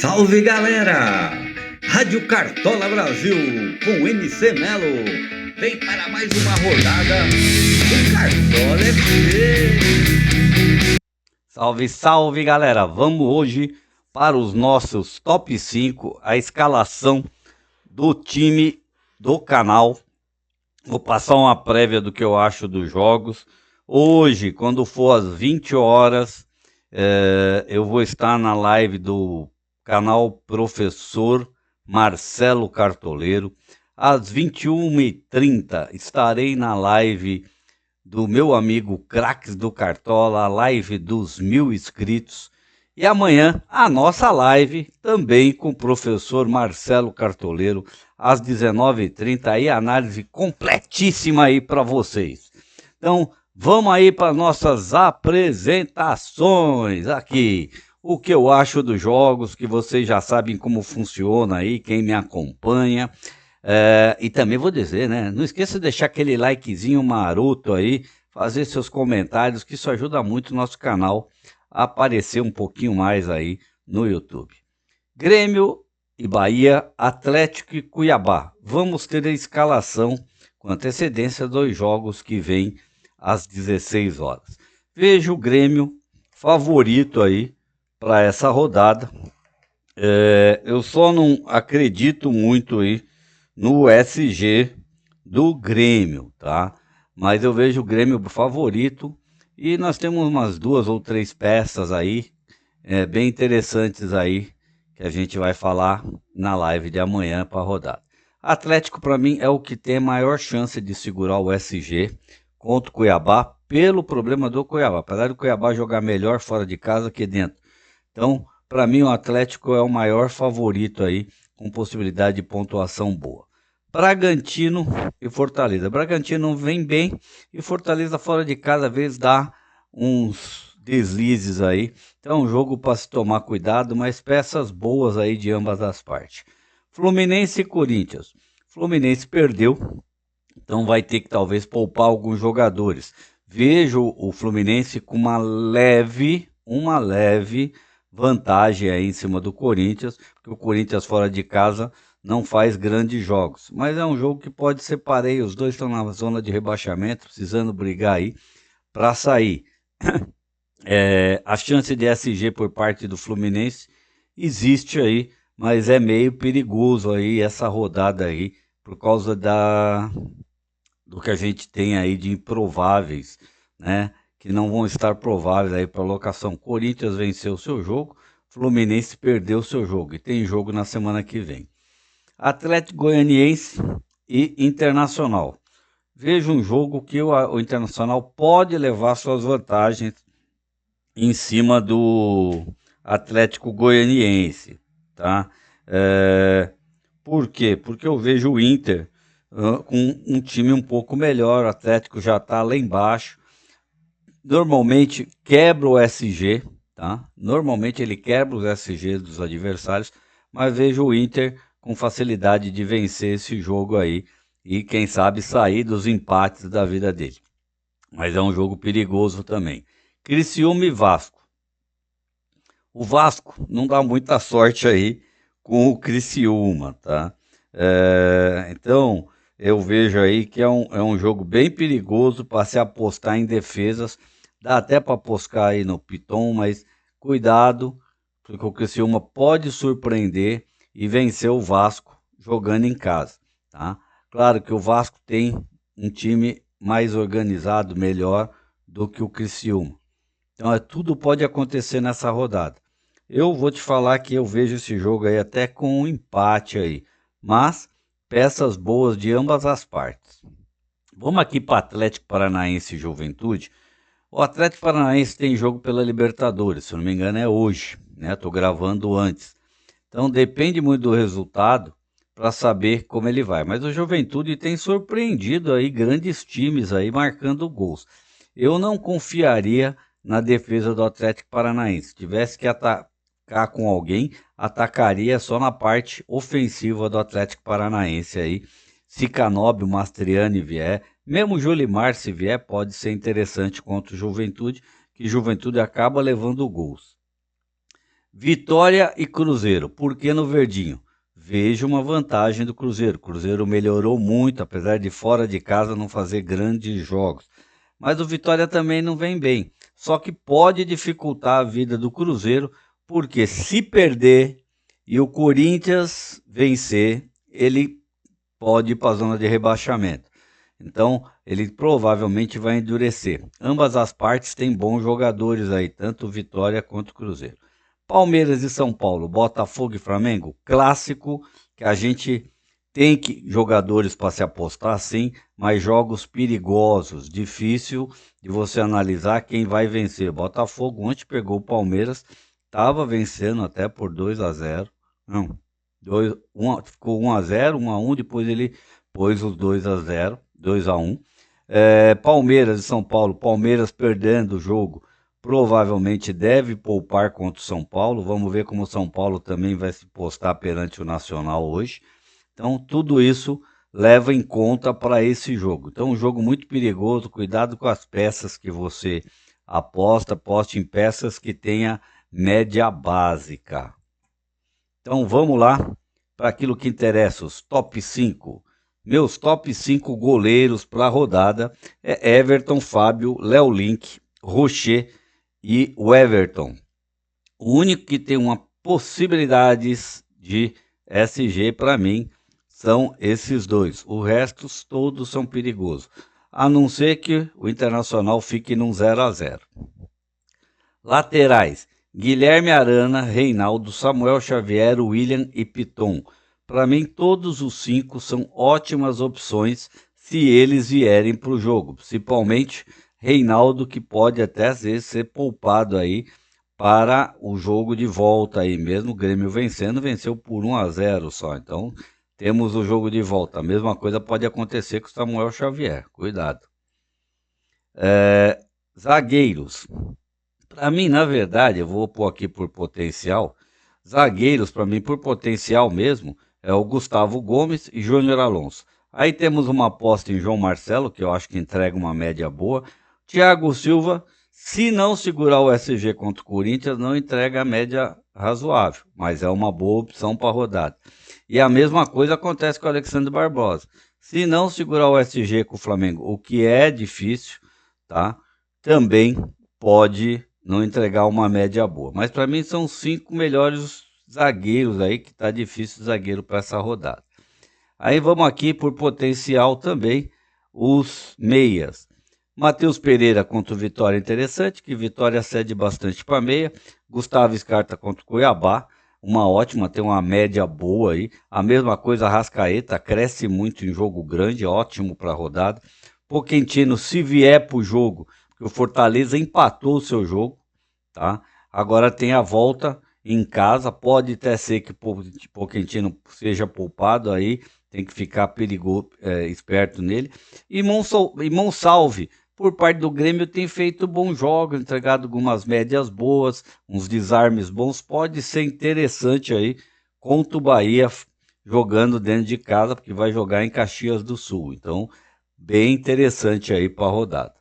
salve galera! Rádio Cartola Brasil com MC Melo vem para mais uma rodada do Cartola FC. Salve, salve galera! Vamos hoje para os nossos top 5, a escalação do time do canal. Vou passar uma prévia do que eu acho dos jogos. Hoje, quando for às 20 horas, eu vou estar na live do canal Professor Marcelo Cartoleiro. Às 21h30 estarei na live do meu amigo Craques do Cartola, a live dos 1000 inscritos. E amanhã a nossa live também com o professor Marcelo Cartoleiro, às 19h30, aí análise completíssima aí para vocês. Então, vamos aí para nossas apresentações aqui. O que eu acho dos jogos, que vocês já sabem como funciona aí, quem me acompanha. E também vou dizer, né? Não esqueça de deixar aquele likezinho maroto aí, fazer seus comentários, que isso ajuda muito o nosso canal a aparecer um pouquinho mais aí no YouTube. Grêmio e Bahia, Atlético e Cuiabá. Vamos ter a escalação com antecedência dos jogos que vêm às 16 horas. Vejo o Grêmio favorito aí para essa rodada. Eu só não acredito muito aí no SG do Grêmio, tá? Mas eu vejo o Grêmio favorito e nós temos umas 2 ou 3 peças aí, bem interessantes aí, que a gente vai falar na live de amanhã para a rodada. Atlético para mim é o que tem a maior chance de segurar o SG contra o Cuiabá, pelo problema do Cuiabá, apesar do Cuiabá jogar melhor fora de casa que dentro. Então, para mim o Atlético é o maior favorito aí, com possibilidade de pontuação boa. Bragantino e Fortaleza. Bragantino vem bem e Fortaleza fora de casa às vezes dá uns deslizes aí. Então é um jogo para se tomar cuidado, mas peças boas aí de ambas as partes. Fluminense e Corinthians. Fluminense perdeu, então vai ter que talvez poupar alguns jogadores. Vejo o Fluminense com uma leve vantagem aí em cima do Corinthians, porque o Corinthians fora de casa não faz grandes jogos, mas é um jogo que pode ser pareio, os dois estão na zona de rebaixamento, precisando brigar aí para sair. A chance de SG por parte do Fluminense existe aí, mas é meio perigoso aí essa rodada aí, por causa do que a gente tem aí de improváveis, né? Que não vão estar prováveis aí para locação. Corinthians venceu o seu jogo, Fluminense perdeu o seu jogo e tem jogo na semana que vem. Atlético Goianiense e Internacional. Vejo um jogo que o Internacional pode levar suas vantagens em cima do Atlético Goianiense, tá? Por quê? Porque eu vejo o Inter com um time um pouco melhor, o Atlético já está lá embaixo. Normalmente quebra o SG, tá? Normalmente ele quebra os SG dos adversários, mas vejo o Inter com facilidade de vencer esse jogo aí e quem sabe sair dos empates da vida dele. Mas é um jogo perigoso também. Criciúma e Vasco. O Vasco não dá muita sorte aí com o Criciúma, tá? Então eu vejo aí que é um jogo bem perigoso para se apostar em defesas. Dá até para apostar aí no Piton, mas cuidado, porque o Criciúma pode surpreender e vencer o Vasco jogando em casa, tá? Claro que o Vasco tem um time mais organizado, melhor do que o Criciúma. Então tudo pode acontecer nessa rodada. Eu vou te falar que eu vejo esse jogo aí até com um empate aí, mas peças boas de ambas as partes. Vamos aqui para Atlético Paranaense e Juventude. O Atlético Paranaense tem jogo pela Libertadores, se eu não me engano é hoje, né? Estou gravando antes. Então depende muito do resultado para saber como ele vai. Mas o Juventude tem surpreendido aí grandes times aí marcando gols. Eu não confiaria na defesa do Atlético Paranaense. Se tivesse que atacar com alguém, atacaria só na parte ofensiva do Atlético Paranaense aí. Se Canóbio, Mastriani vier, mesmo Jolimar se vier, pode ser interessante contra o Juventude, que Juventude acaba levando gols. Vitória e Cruzeiro. Por que no verdinho? Vejo uma vantagem do Cruzeiro. O Cruzeiro melhorou muito, apesar de fora de casa não fazer grandes jogos. Mas o Vitória também não vem bem. Só que pode dificultar a vida do Cruzeiro, porque se perder e o Corinthians vencer, ele pode ir para a zona de rebaixamento. Então, ele provavelmente vai endurecer. Ambas as partes têm bons jogadores aí, tanto o Vitória quanto o Cruzeiro. Palmeiras e São Paulo, Botafogo e Flamengo, clássico que a gente tem jogadores para se apostar sim, mas jogos perigosos, difícil de você analisar quem vai vencer. Botafogo ontem pegou o Palmeiras, estava vencendo até por 2-0, não, ficou 1-0, 1-1, depois ele pôs os 2-0, 2-1. Palmeiras e São Paulo, Palmeiras perdendo o jogo, provavelmente deve poupar contra o São Paulo. Vamos ver como o São Paulo também vai se postar perante o Nacional hoje. Então, tudo isso leva em conta para esse jogo. Então, um jogo muito perigoso. Cuidado com as peças que você aposta. Aposte em peças que tenha média básica. Então, vamos lá para aquilo que interessa, os top 5. Meus top 5 goleiros para a rodada é Everton, Fábio, Léo Link, Rocher e o Everton. O único que tem uma possibilidade de SG para mim são esses dois. Os restos todos são perigosos, a não ser que o Internacional fique num 0-0. Laterais: Guilherme Arana, Reinaldo, Samuel Xavier, William e Piton. Para mim, todos os 5 são ótimas opções se eles vierem para o jogo, principalmente Reinaldo, que pode até às vezes ser poupado aí para o jogo de volta aí, mesmo o Grêmio vencendo, venceu por 1-0 só, então temos o jogo de volta. A mesma coisa pode acontecer com o Samuel Xavier, cuidado. Zagueiros, para mim, na verdade, eu vou pôr aqui por potencial, zagueiros para mim por potencial mesmo, é o Gustavo Gomes e Júnior Alonso. Aí temos uma aposta em João Marcelo, que eu acho que entrega uma média boa. Thiago Silva, se não segurar o SG contra o Corinthians, não entrega a média razoável, mas é uma boa opção para a rodada. E a mesma coisa acontece com o Alexandre Barbosa. Se não segurar o SG com o Flamengo, o que é difícil, tá? Também pode não entregar uma média boa. Mas para mim são 5 melhores zagueiros aí, que tá difícil zagueiro para essa rodada. Aí vamos aqui por potencial também, os meias. Matheus Pereira contra o Vitória, interessante, que Vitória cede bastante para meia. Gustavo Scarpa contra o Cuiabá, uma ótima, tem uma média boa aí. A mesma coisa, Arrascaeta, cresce muito em jogo grande, ótimo para a rodada. Pochettino, se vier para o jogo, porque o Fortaleza empatou o seu jogo, tá? Agora tem a volta em casa, pode até ser que o Pochettino seja poupado aí, tem que ficar perigoso, esperto nele. E Monsalve, por parte do Grêmio, tem feito bons jogos, entregado algumas médias boas, uns desarmes bons, pode ser interessante aí contra o Bahia, jogando dentro de casa, porque vai jogar em Caxias do Sul. Então, bem interessante aí para a rodada.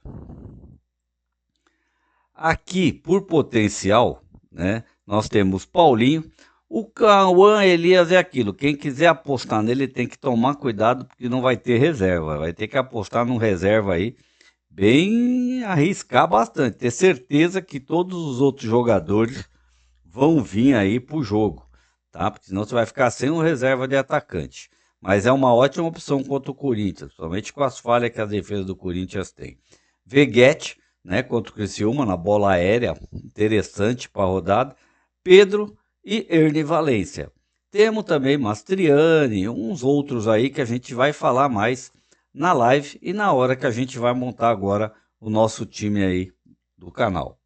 Aqui, por potencial, né, nós temos Paulinho. O Cauã Elias é aquilo, quem quiser apostar nele tem que tomar cuidado, porque não vai ter reserva, vai ter que apostar num reserva aí, bem arriscar bastante, ter certeza que todos os outros jogadores vão vir aí pro jogo, tá? Porque senão você vai ficar sem um reserva de atacante. Mas é uma ótima opção contra o Corinthians, somente com as falhas que a defesa do Corinthians tem. Veguete, né, contra o Criciúma na bola aérea, interessante para a rodada. Pedro e Ernie Valência. Temos também Mastriani, uns outros aí que a gente vai falar mais na live e na hora que a gente vai montar agora o nosso time aí do canal.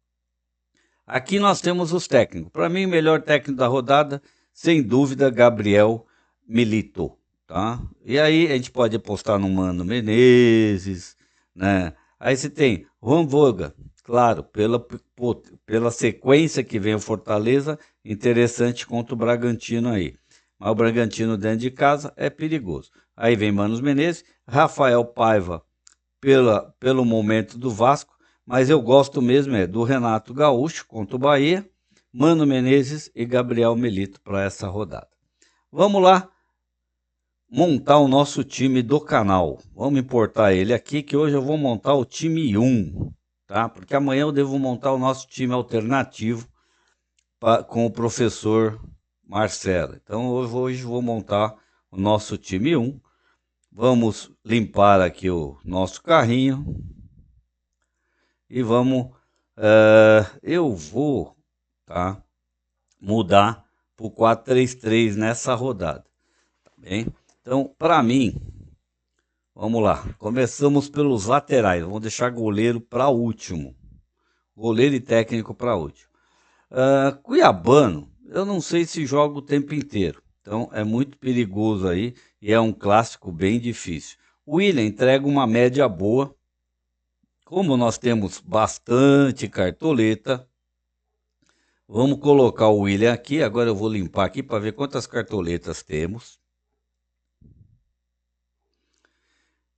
Aqui nós temos os técnicos. Para mim, o melhor técnico da rodada, sem dúvida, Gabriel Milito, tá? E aí a gente pode apostar no Mano Menezes, né? Aí você tem Juan Voga, claro, pela sequência que vem o Fortaleza, interessante contra o Bragantino aí. Mas o Bragantino dentro de casa é perigoso. Aí vem Mano Menezes, Rafael Paiva pelo momento do Vasco, mas eu gosto mesmo do Renato Gaúcho contra o Bahia, Mano Menezes e Gabriel Melito para essa rodada. Vamos lá montar o nosso time do canal. Vamos importar ele aqui, que hoje eu vou montar o time 1, tá? Porque amanhã eu devo montar o nosso time alternativo com o professor Marcelo. Então hoje vou montar o nosso time 1. Vamos limpar aqui o nosso carrinho e vamos, eu vou, tá, mudar para o 4-3-3 nessa rodada, tá bem? Então, para mim, vamos lá, começamos pelos laterais, vamos deixar goleiro para último, goleiro e técnico para último. Cuiabano, eu não sei se joga o tempo inteiro, então é muito perigoso aí e é um clássico bem difícil. O William entrega uma média boa, como nós temos bastante cartoleta, vamos colocar o William aqui. Agora eu vou limpar aqui para ver quantas cartoletas temos.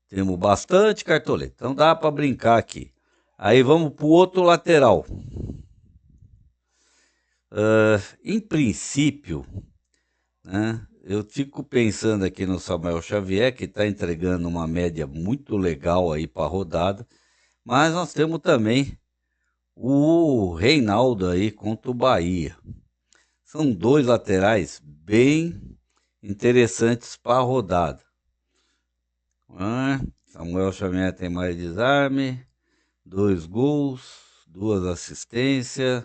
Temos bastante cartoleta, então dá para brincar aqui. Aí vamos para o outro lateral. Em princípio, né, eu fico pensando aqui no Samuel Xavier, que está entregando uma média muito legal aí para a rodada. Mas nós temos também o Reinaldo aí contra o Bahia. São dois laterais bem interessantes para a rodada. Samuel Xavier tem mais desarme, 2 gols, 2 assistências.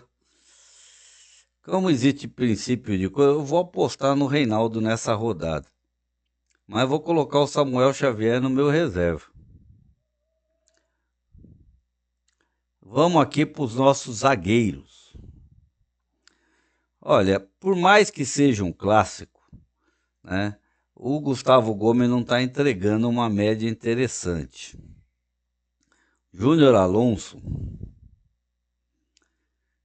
Como existe princípio de coisa, eu vou apostar no Reinaldo nessa rodada. Mas vou colocar o Samuel Xavier no meu reserva. Vamos aqui para os nossos zagueiros. Olha, por mais que seja um clássico, né, o Gustavo Gomes não está entregando uma média interessante. Júnior Alonso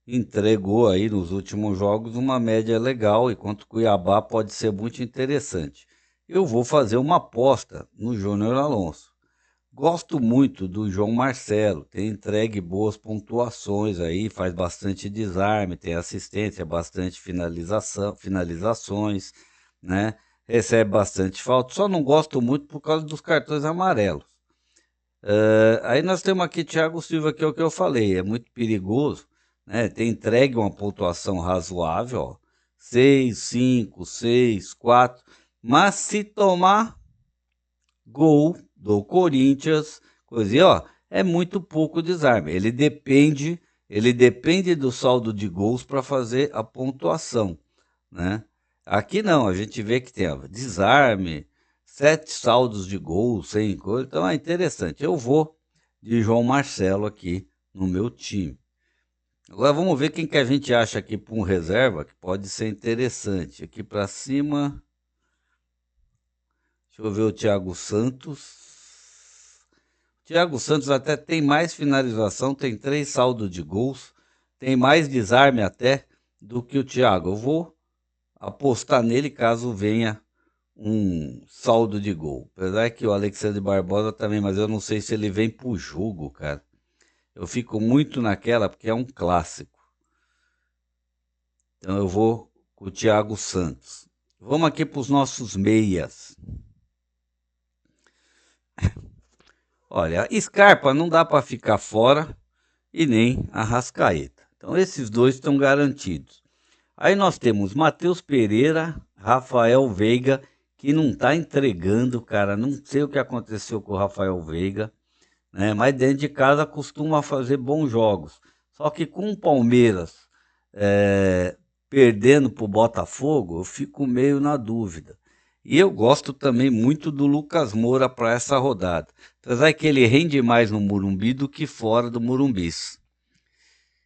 entregou aí nos últimos jogos uma média legal, enquanto Cuiabá pode ser muito interessante. Eu vou fazer uma aposta no Júnior Alonso. Gosto muito do João Marcelo, tem entregue boas pontuações aí, faz bastante desarme, tem assistência, bastante finalizações, né? Recebe bastante falta, só não gosto muito por causa dos cartões amarelos. Aí nós temos aqui Thiago Silva, que é o que eu falei, é muito perigoso, né? Tem entregue uma pontuação razoável, ó, 6, 5, 6, 4, mas se tomar gol do Corinthians, coisinha, ó, é muito pouco desarme. Ele depende do saldo de gols para fazer a pontuação, né? Aqui não, a gente vê que tem desarme, 7 saldos de gols, sem coisa, então é interessante. Eu vou de João Marcelo aqui no meu time. Agora vamos ver quem que a gente acha aqui para um reserva que pode ser interessante. Aqui para cima, deixa eu ver o Thiago Santos. Thiago Santos até tem mais finalização, tem 3 saldos de gols, tem mais desarme até do que o Thiago. Eu vou apostar nele caso venha um saldo de gol. Apesar que o Alexandre Barbosa também, mas eu não sei se ele vem pro jogo, cara. Eu fico muito naquela porque é um clássico. Então eu vou com o Thiago Santos. Vamos aqui para os nossos meias. Olha, Scarpa não dá para ficar fora e nem Arrascaeta. Então esses dois estão garantidos. Aí nós temos Matheus Pereira, Rafael Veiga, que não está entregando, cara. Não sei o que aconteceu com o Rafael Veiga, né? Mas dentro de casa costuma fazer bons jogos. Só que com o Palmeiras perdendo para o Botafogo, eu fico meio na dúvida. E eu gosto também muito do Lucas Moura para essa rodada. Apesar que ele rende mais no Morumbi do que fora do Morumbi.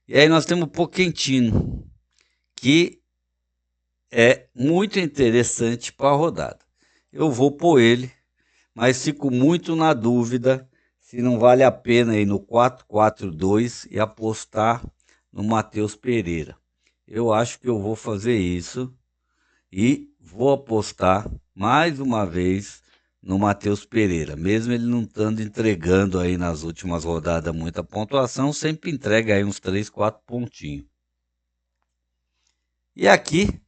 E aí nós temos o Pochettino, que é muito interessante para a rodada. Eu vou pôr ele, mas fico muito na dúvida se não vale a pena ir no 4-4-2 e apostar no Matheus Pereira. Eu acho que eu vou fazer isso e vou apostar mais uma vez no Matheus Pereira. Mesmo ele não estando entregando aí nas últimas rodadas muita pontuação, sempre entrega aí uns 3, 4 pontinhos. E aqui,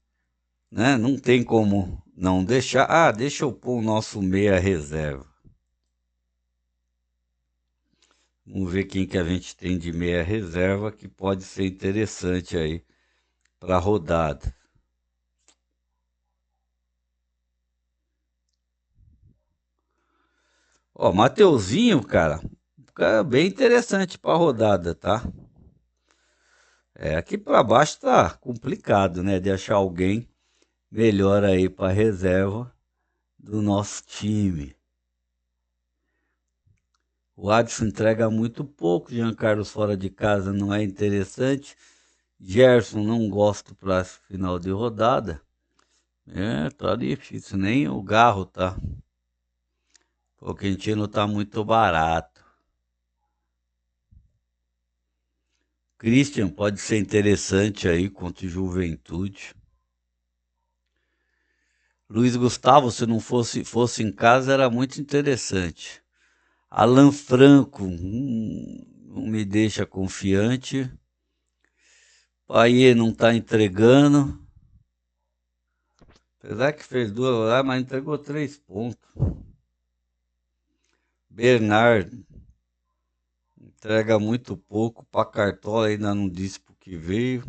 né, não tem como não deixar. Ah, deixa eu pôr o nosso meia reserva. Vamos ver quem que a gente tem de meia reserva que pode ser interessante aí para a rodada. Ó, Mateuzinho, cara bem interessante para a rodada, tá? Aqui para baixo tá complicado, né, de achar alguém melhor aí para reserva do nosso time. O Adson entrega muito pouco, Jean Carlos fora de casa não é interessante. Gerson não gosto para final de rodada. Tá difícil, nem o Garro tá. O Quintino tá muito barato. Christian pode ser interessante aí contra o Juventude. Luiz Gustavo, se não fosse em casa, era muito interessante. Alan Franco, não me deixa confiante. Paier não tá entregando. Apesar que fez 2 lá, mas entregou 3 pontos. Bernard entrega muito pouco. Para Cartola ainda não disse por que veio.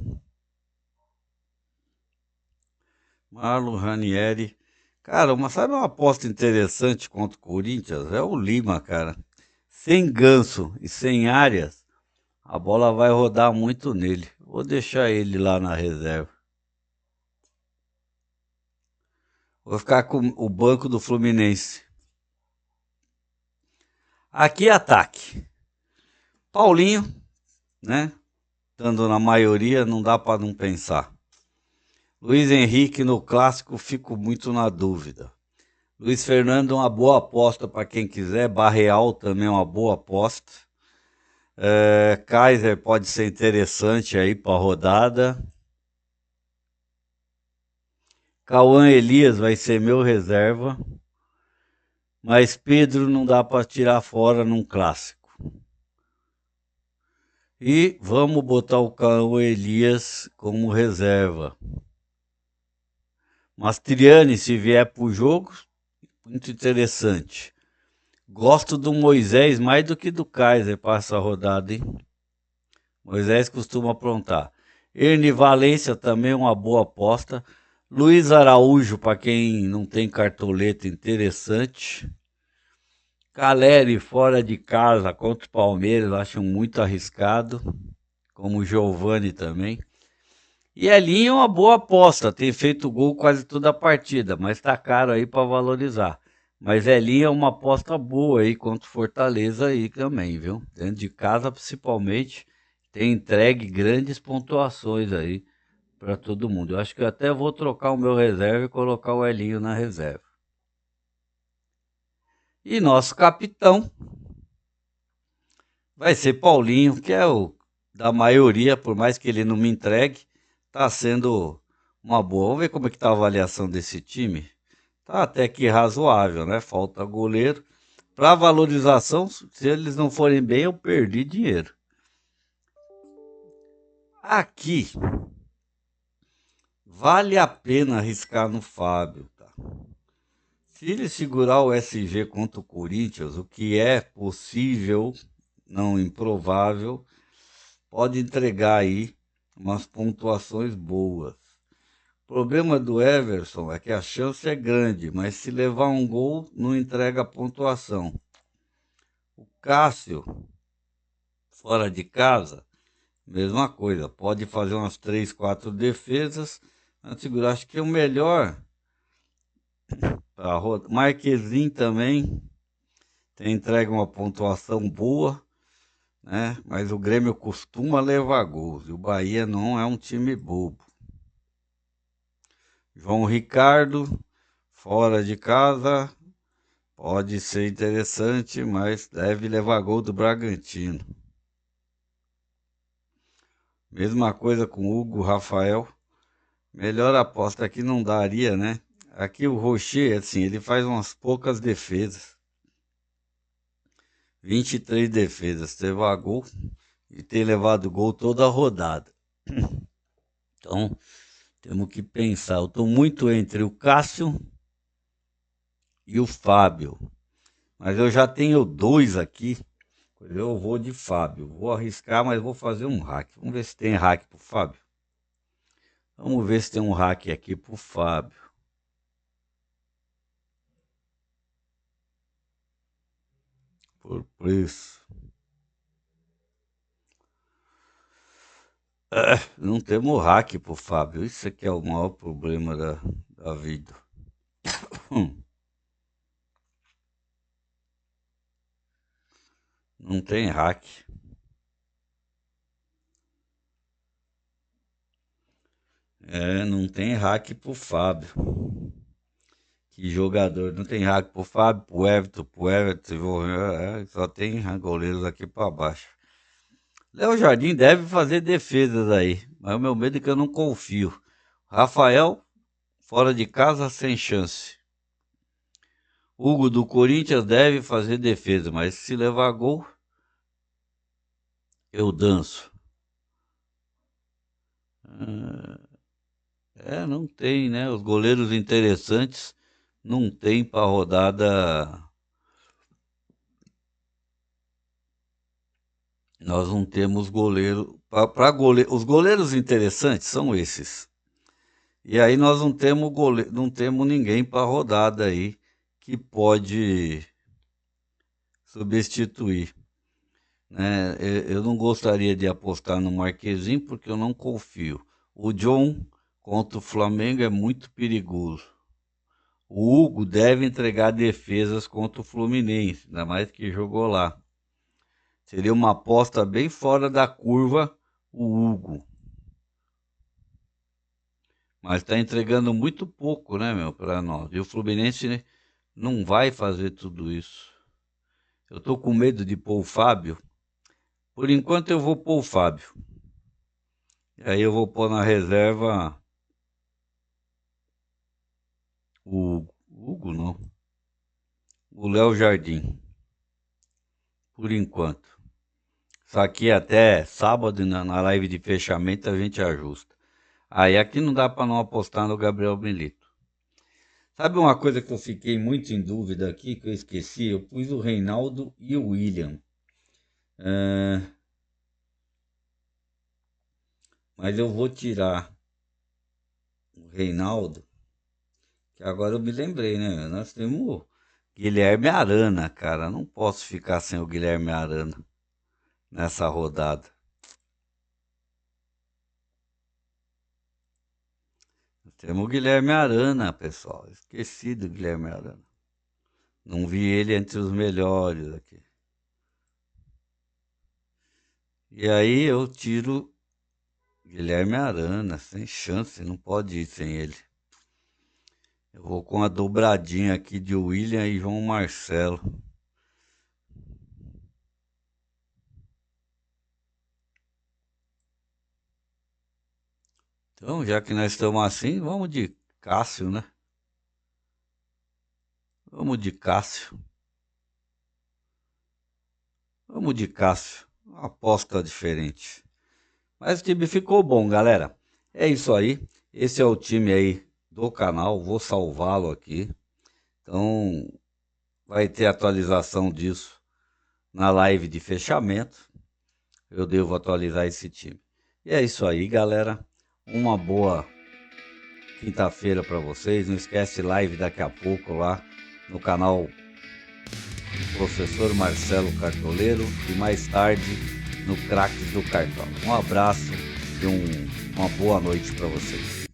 Marlon Ranieri. Cara, sabe uma aposta interessante contra o Corinthians? É o Lima, cara. Sem Ganso e sem Arias, a bola vai rodar muito nele. Vou deixar ele lá na reserva. Vou ficar com o banco do Fluminense. Aqui ataque. Paulinho, né? Estando na maioria, não dá para não pensar. Luiz Henrique no clássico, fico muito na dúvida. Luiz Fernando, uma boa aposta para quem quiser. Barreal também uma boa aposta. Kaiser pode ser interessante aí para a rodada. Cauã Elias vai ser meu reserva. Mas Pedro não dá para tirar fora num clássico. E vamos botar o Cauã Elias como reserva. Mastriani, se vier para o jogo, muito interessante. Gosto do Moisés mais do que do Kaiser para essa rodada, hein? Moisés costuma aprontar. Ernie Valência também uma boa aposta. Luiz Araújo, para quem não tem cartoleta, interessante. Caleri fora de casa contra o Palmeiras, acho muito arriscado. Como o Giovani também. E Elinho é uma boa aposta, tem feito gol quase toda a partida, mas tá caro aí para valorizar. Mas Elinho é uma aposta boa aí contra o Fortaleza aí também, viu? Dentro de casa principalmente, tem entregue grandes pontuações aí para todo mundo. Eu acho que eu até vou trocar o meu reserva e colocar o Elinho na reserva. E nosso capitão vai ser Paulinho, que é o da maioria, por mais que ele não me entregue, tá sendo uma boa. Vamos ver como é que tá a avaliação desse time. Tá até que razoável, né? Falta goleiro. Para valorização, se eles não forem bem, eu perdi dinheiro. Aqui, vale a pena arriscar no Fábio, tá? Se ele segurar o SG contra o Corinthians, o que é possível, não improvável, pode entregar aí umas pontuações boas. O problema do Everson é que a chance é grande, mas se levar um gol, não entrega pontuação. O Cássio, fora de casa, mesma coisa, pode fazer umas 3, 4 defesas. Acho que é o melhor para rodar. Marquezinho também entrega uma pontuação boa, né? Mas o Grêmio costuma levar gols e o Bahia não é um time bobo. João Ricardo, fora de casa, pode ser interessante, mas deve levar gol do Bragantino. Mesma coisa com o Hugo Rafael. Melhor aposta aqui não daria, né? Aqui o Rocher, assim, ele faz umas poucas defesas. 23 defesas, levar gol e ter levado gol toda a rodada. Então, Temos que pensar. Eu estou muito entre o Cássio e o Fábio. Mas eu já tenho dois aqui. Eu vou de Fábio. Vou arriscar, mas vou fazer um hack. Vamos ver se tem hack pro Fábio. Vamos ver se tem um hack aqui pro Fábio. Por preço. Não temos hack pro Fábio. Isso aqui é o maior problema da vida. Não tem hack. Não tem hack pro Fábio. Que jogador. Não tem hack pro Fábio, pro Everton. Só tem goleiros aqui para baixo. Léo Jardim deve fazer defesas aí. Mas o meu medo é que eu não confio. Rafael, fora de casa, sem chance. Hugo do Corinthians deve fazer defesa, mas se levar gol, eu danço. Não tem, né? Os goleiros interessantes não tem para rodada. Nós não temos goleiro. Os goleiros interessantes são esses. E aí nós não temos não temos ninguém para rodada aí que pode substituir. Né? Eu não gostaria de apostar no Marquezinho porque eu não confio. O John contra o Flamengo é muito perigoso. O Hugo deve entregar defesas contra o Fluminense, ainda mais que jogou lá. Seria uma aposta bem fora da curva o Hugo. Mas está entregando muito pouco, né, para nós. E o Fluminense não vai fazer tudo isso. Eu estou com medo de pôr o Fábio. Por enquanto eu vou pôr o Fábio. E aí eu vou pôr na reserva o Hugo, não. O Léo Jardim. Por enquanto. Isso aqui até sábado, na live de fechamento, a gente ajusta. Aí aqui não dá para não apostar no Gabriel Milito. Sabe uma coisa que eu fiquei muito em dúvida aqui, que eu esqueci? Eu pus o Reinaldo e o William. Mas eu vou tirar o Reinaldo, que agora eu me lembrei, né? Nós temos o Guilherme Arana, cara. Não posso ficar sem o Guilherme Arana nessa rodada. Temos o Guilherme Arana, pessoal. Esqueci do Guilherme Arana. Não vi ele entre os melhores aqui. E aí eu tiro Guilherme Arana, sem chance, não pode ir sem ele. Eu vou com a dobradinha aqui de William e João Marcelo. Então, já que nós estamos assim, vamos de Cássio, né? Vamos de Cássio. Vamos de Cássio. Uma aposta diferente. Mas o time ficou bom, galera. É isso aí. Esse é o time aí do canal. Vou salvá-lo aqui. Então, vai ter atualização disso na live de fechamento. Eu devo atualizar esse time. E é isso aí, galera. Uma boa quinta-feira para vocês. Não esquece live daqui a pouco lá no canal Professor Marcelo Cartoleiro e mais tarde no Craques do Cartão. Um abraço e uma boa noite para vocês.